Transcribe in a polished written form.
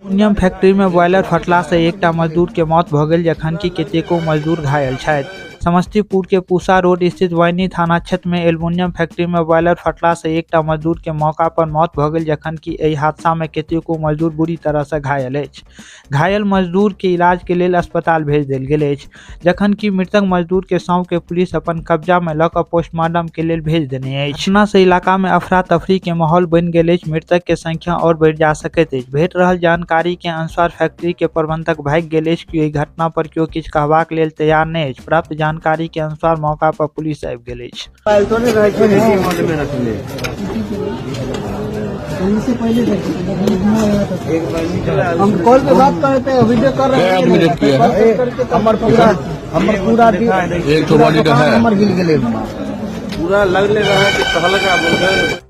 Aluminium factory में boiler फटला से एकटा मजदूर के मौत भ गेल जखनकि कतेको मजदूर घायल छथि। समस्तीपुर के पूसा रोड स्थित वैनी थाना क्षेत्र में एल्युमिनियम फैक्ट्री में बॉयलर फटला से एकटा मजदूर के मौका पर मौत भ गेल जखनकि एहि हादसा में कतेको मजदूर बुरी तरह से घायल अछि। घायल मजदूर के इलाज के लेल अस्पताल भेज देल गेल अछि, जखनकि मृतक मजदूर के शव के पुलिस अपन कब्जा में ल क पोस्टमार्टम के लेल भेज देने अछि। घटना से इलाका में अफरा तफरी के माहौल बनि गेल अछि। मृतक के संख्या और बढ़ि जा सकैत अछि। भेट रहल जानकारी के अनुसार फैक्ट्री के प्रबंधक भागि गेल अछि। एहि घटना पर केओ किछु कहबाक लेल तैयार नहि अछि। प्राप्त जानकारी के अनुसार मौका पर पुलिस आबि गेल अछि। हम कॉल पे बात कर रहे थे, वीडियो कर रहे हैं। हमर पूरा एक तो बॉडी का है, हमर गिल गेले पूरा लगले रहा कि कहल का बोल